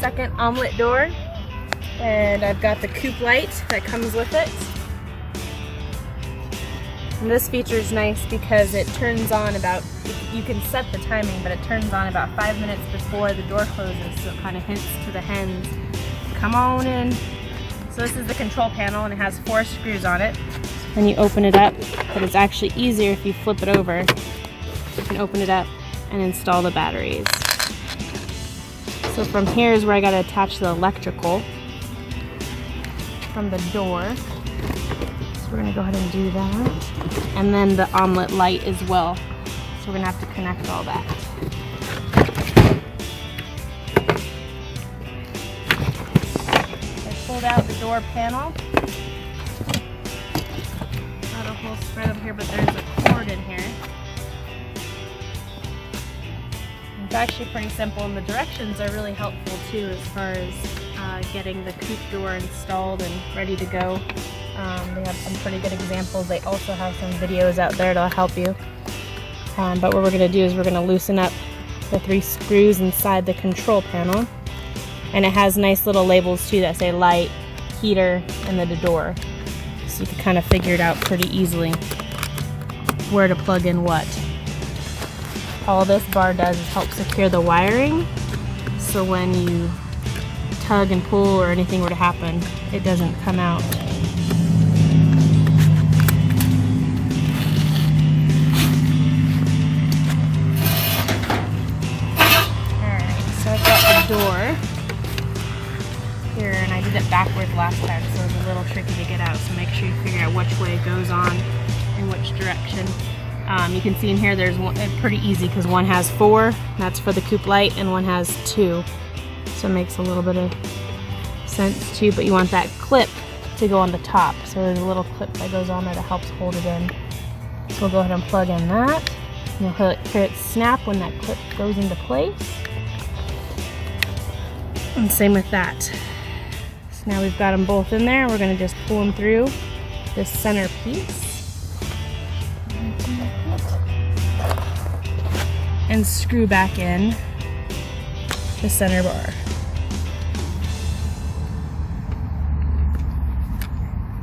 second Omlet Door, and I've got the coupe light that comes with it. And this feature is nice because it turns on about, you can set the timing, but it turns on about 5 minutes before the door closes, so it kind of hints to the hens, come on in. So this is the control panel, and it has 4 screws on it. Then you open it up, but it's actually easier if you flip it over. You can open it up and install the batteries. So from here is where I got to attach the electrical from the door. So we're going to go ahead and do that. And then the Omlet light as well. So we're going to have to connect all that. I pulled out the door panel. Not a whole spread over here, but there's a cord in here. It's actually pretty simple, and the directions are really helpful too as far as getting the coupe door installed and ready to go. They have some pretty good examples. They also have some videos out there that'll help you. But what we're going to do is we're going to loosen up the 3 screws inside the control panel. And it has nice little labels too that say light, heater, and then the door. So you can kind of figure it out pretty easily where to plug in what. All this bar does is help secure the wiring, so when you tug and pull or anything were to happen, it doesn't come out. Alright, so I've got the door here, and I did it backwards last time, so it was a little tricky to get out, so make sure you figure out which way it goes on and which direction. You can see in here there's one, pretty easy because one has 4, that's for the coupe light, and one has 2. So it makes a little bit of sense too, but you want that clip to go on the top. So there's a little clip that goes on there that helps hold it in. So we'll go ahead and plug in that. You'll hear it snap when that clip goes into place. And same with that. So now we've got them both in there. We're going to just pull them through this center piece. And screw back in the center bar.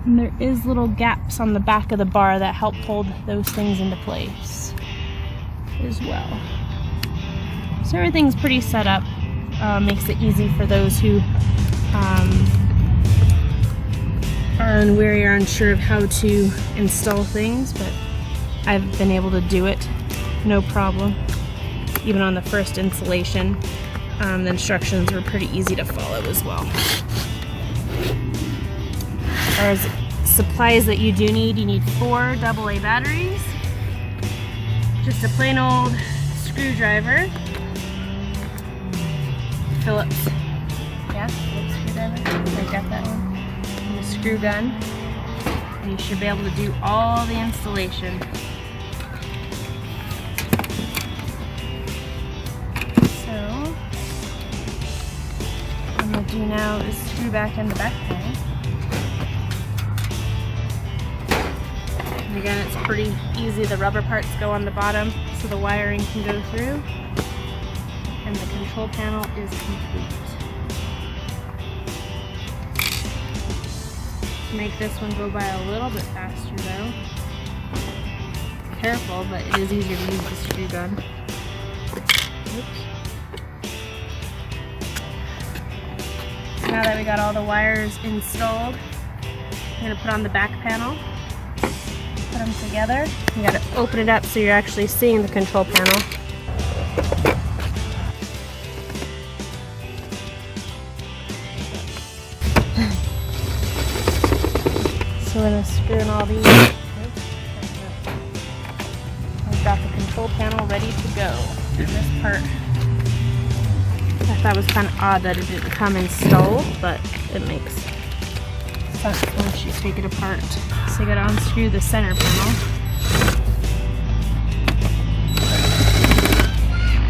And there is little gaps on the back of the bar that help hold those things into place as well. So everything's pretty set up. Makes it easy for those who are unwary or unsure of how to install things, but I've been able to do it no problem. Even on the first installation, the instructions were pretty easy to follow as well. As far as supplies that you do need, you need 4 AA batteries, just a plain old screwdriver, Phillips screwdriver, I got that one, and a screw gun, and you should be able to do all the installation. What I'm going to do now is screw back in the back panel. And again, it's pretty easy. The rubber parts go on the bottom so the wiring can go through. And the control panel is complete. To make this one go by a little bit faster though. Careful, but it is easier to use the screw gun. Oops. Now that we got all the wires installed, I'm going to put on the back panel, put them together. You got to open it up so you're actually seeing the control panel. So we're going to screw in all these. We've got the control panel ready to go. And this part, I thought it was kind of odd that it didn't come installed, but it makes sense once you take it apart. So you gotta unscrew the center panel.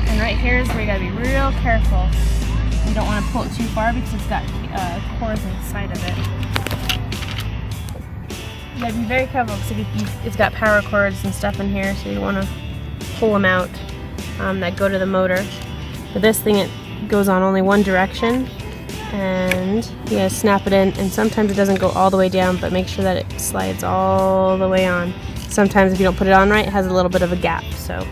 And right here is where you gotta be real careful. You don't want to pull it too far because it's got cords inside of it. You gotta be very careful because it's got power cords and stuff in here, so you don't want to pull them out that go to the motor. But this thing, it goes on only one direction, and you gotta snap it in, and sometimes it doesn't go all the way down, but make sure that it slides all the way on. Sometimes if you don't put it on right, it has a little bit of a gap, so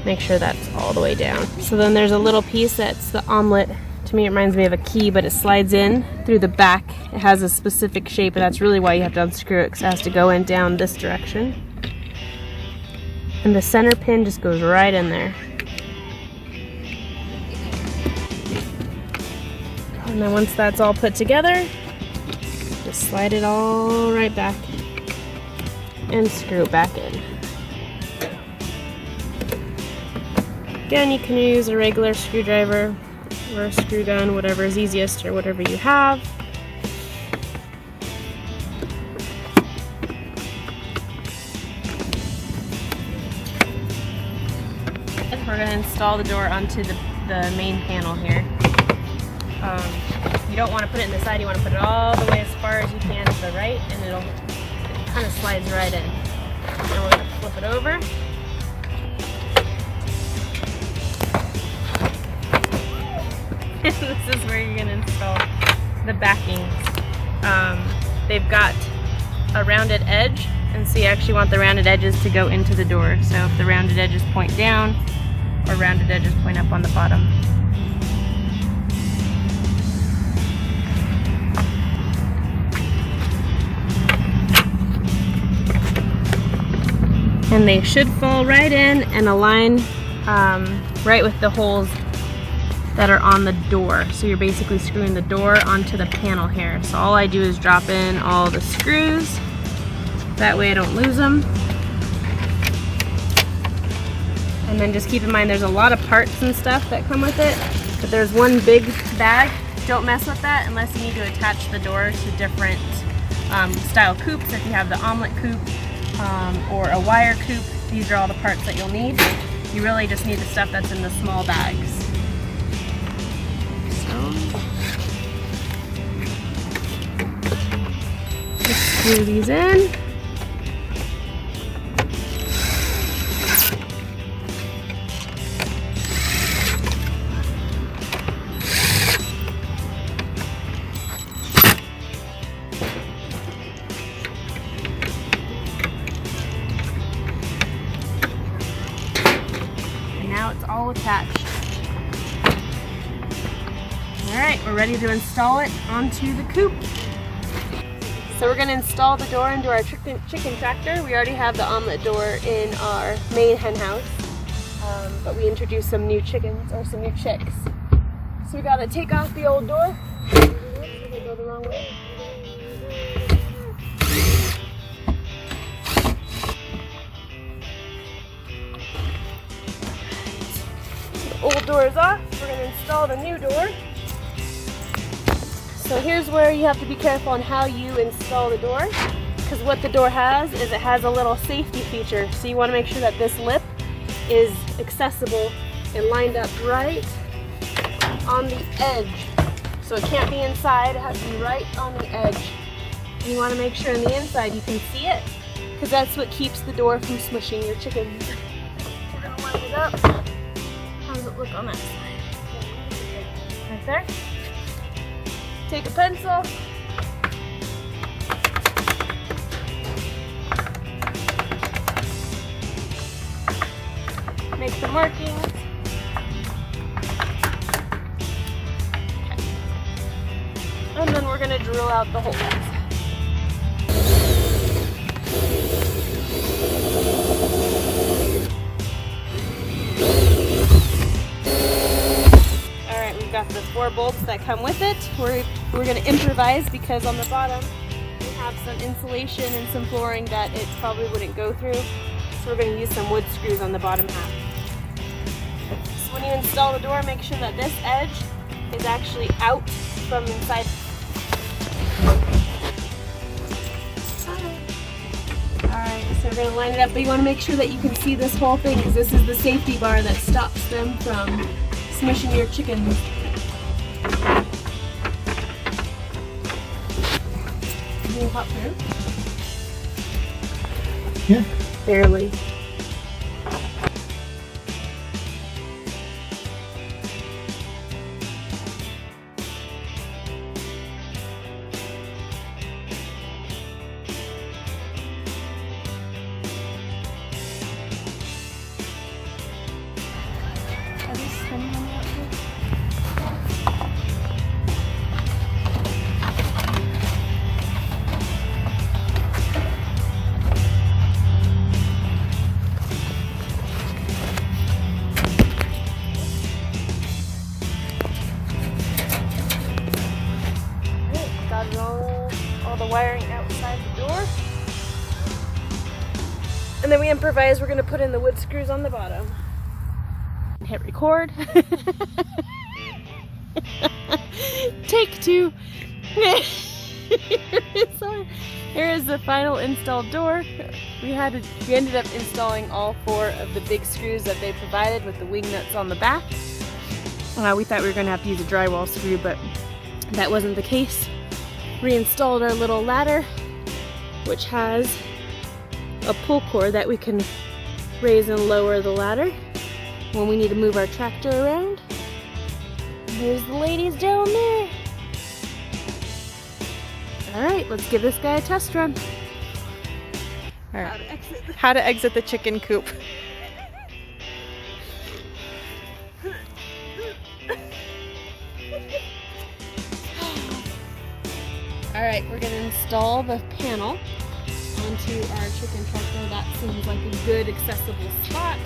make sure that's all the way down. So then there's a little piece that's the omelet. To me it reminds me of a key, but it slides in through the back. It has a specific shape, and that's really why you have to unscrew it, because it has to go in down this direction. And the center pin just goes right in there. And then once that's all put together, just slide it all right back and screw it back in. Again, you can use a regular screwdriver or a screw gun, whatever is easiest or whatever you have. We're going to install the door onto the main panel here. You don't want to put it in the side, you want to put it all the way as far as you can to the right, and it kind of slides right in. And we're going to flip it over. This is where you're going to install the backings. They've got a rounded edge, and so you actually want the rounded edges to go into the door. So if the rounded edges point down, or rounded edges point up on the bottom. And they should fall right in and align right with the holes that are on the door. So you're basically screwing the door onto the panel here. So all I do is drop in all the screws. That way I don't lose them. And then just keep in mind there's a lot of parts and stuff that come with it. But there's one big bag. Don't mess with that unless you need to attach the door to different style coupes. If you have the omelet coupe or a wire coupe, these are all the parts that you'll need. You really just need the stuff that's in the small bags. So, just screw these in. Now it's all attached. Alright, we're ready to install it onto the coop. So we're going to install the door into our chicken tractor. We already have the omelet door in our main hen house, but we introduced some new chickens, or some new chicks. So we got to take off the old door. They go the wrong way. Old door is off. We're going to install the new door. So here's where you have to be careful on how you install the door, because what the door has is it has a little safety feature. So you want to make sure that this lip is accessible and lined up right on the edge. So it can't be inside, it has to be right on the edge. And you want to make sure on the inside you can see it, because that's what keeps the door from smushing your chickens. We're going to line it up. How does it look on that side? Right there. Take a pencil. Make the markings. Okay. And then we're going to drill out the holes. Got the 4 bolts that come with it. We're going to improvise, because on the bottom we have some insulation and some flooring that it probably wouldn't go through. So we're going to use some wood screws on the bottom half. So when you install the door, make sure that this edge is actually out from inside. Alright, so we're going to line it up, but you want to make sure that you can see this whole thing, because this is the safety bar that stops them from smushing your chickens. Can you hop through? Yeah. Barely. is all the wiring outside the door. And then we improvise, we're gonna put in the wood screws on the bottom. Hit record. Take two. Here is the final installed door. We ended up installing all 4 of the big screws that they provided with the wing nuts on the back. We thought we were gonna have to use a drywall screw, but that wasn't the case. Reinstalled our little ladder, which has a pull cord that we can raise and lower the ladder when we need to move our tractor around. There's the ladies down there. Alright, let's give this guy a test run. Alright, how to exit the chicken coop. Alright, we're going to install the panel onto our chicken tractor. That seems like a good accessible spot.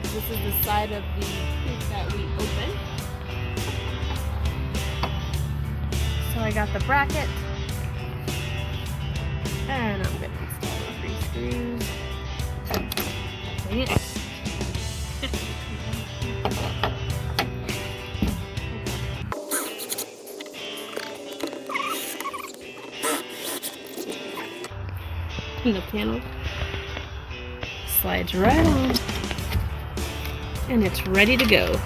This is the side of the coop that we open. So I got the bracket. And I'm going to install the 3 screws. Dang it. And the panel slides right on. And it's ready to go.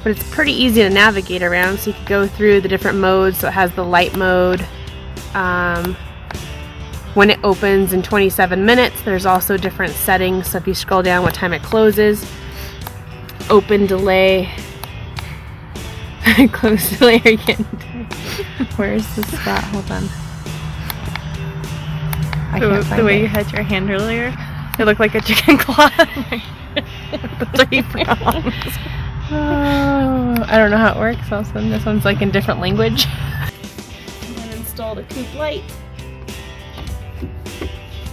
But it's pretty easy to navigate around, so you can go through the different modes. So it has the light mode. When it opens in 27 minutes, there's also different settings. So if you scroll down, what time it closes, open delay, close delay. Are you getting? Where's the spot? Hold on. I can't find the way you had your hand earlier, it looked like a chicken claw. The 3 prongs. Oh, I don't know how it works. Also, this one's like in different language. I'm gonna install the coop light.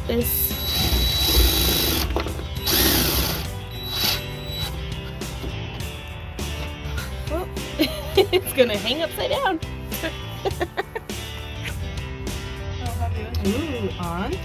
This. Oh, it's gonna hang upside down. Ooh, on.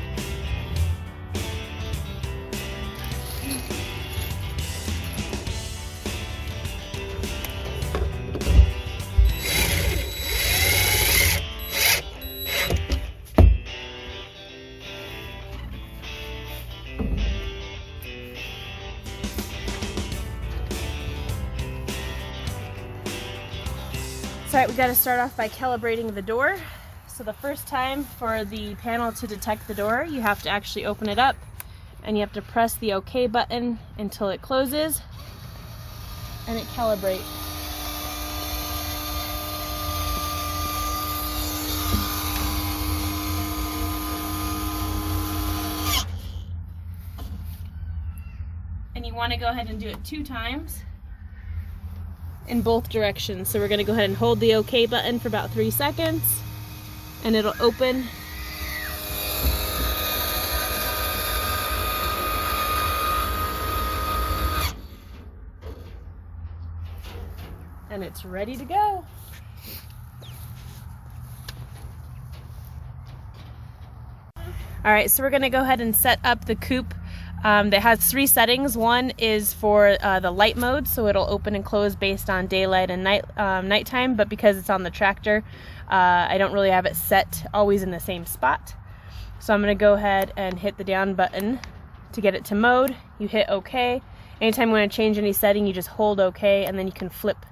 Alright, we got to start off by calibrating the door. So the first time for the panel to detect the door, you have to actually open it up and you have to press the OK button until it closes and it calibrates. And you want to go ahead and do it 2 times. In both directions. So we're going to go ahead and hold the OK button for about 3 seconds and it'll open. And it's ready to go. Alright, so we're going to go ahead and set up the coop. That has 3 settings. One is for the light mode, so it'll open and close based on daylight and nighttime, but because it's on the tractor, I don't really have it set always in the same spot. So I'm going to go ahead and hit the down button to get it to mode. You hit OK. Anytime you want to change any setting, you just hold OK, and then you can flip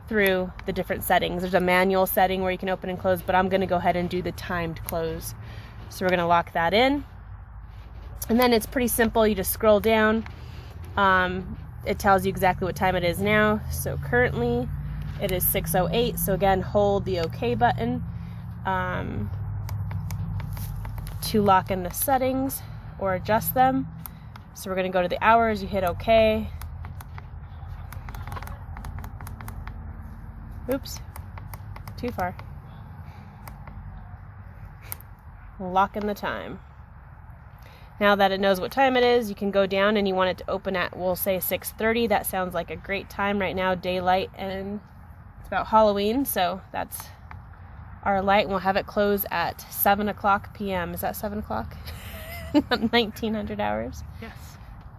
through the different settings. There's a manual setting where you can open and close, but I'm going to go ahead and do the timed close. So we're going to lock that in. And then it's pretty simple. You just scroll down. It tells you exactly what time it is now. So currently it is 6:08. So again, hold the OK button to lock in the settings or adjust them. So we're going to go to the hours. You hit OK. Oops, too far. Lock in the time. Now that it knows what time it is, you can go down and you want it to open at, we'll say 6:30. That sounds like a great time right now, daylight, and it's about Halloween, so that's our light, and we'll have it close at 7 o'clock p.m. Is that 7 o'clock? 1900 hours? Yes.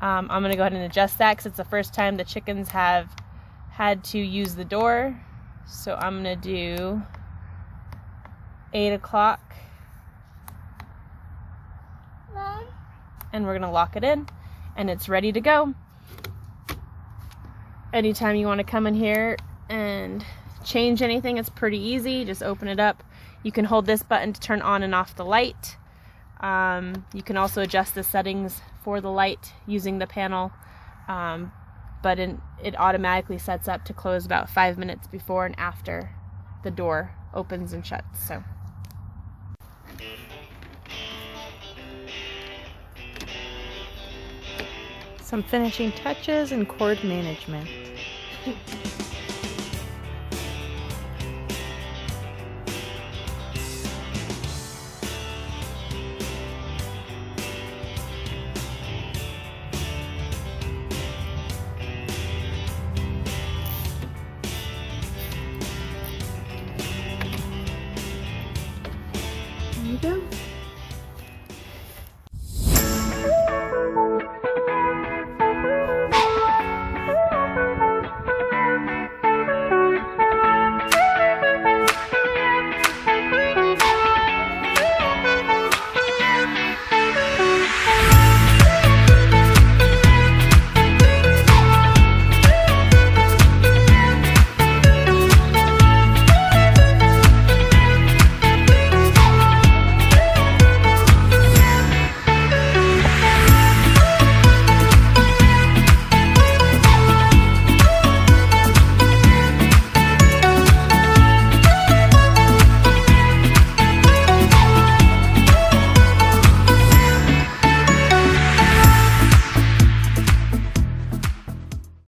I'm going to go ahead and adjust that because it's the first time the chickens have had to use the door. So I'm going to do 8 o'clock. And we're going to lock it in, and it's ready to go. Anytime you want to come in here and change anything, it's pretty easy. Just open it up. You can hold this button to turn on and off the light. You can also adjust the settings for the light using the panel, but it automatically sets up to close about 5 minutes before and after the door opens and shuts. So. Some finishing touches and cord management. There you go.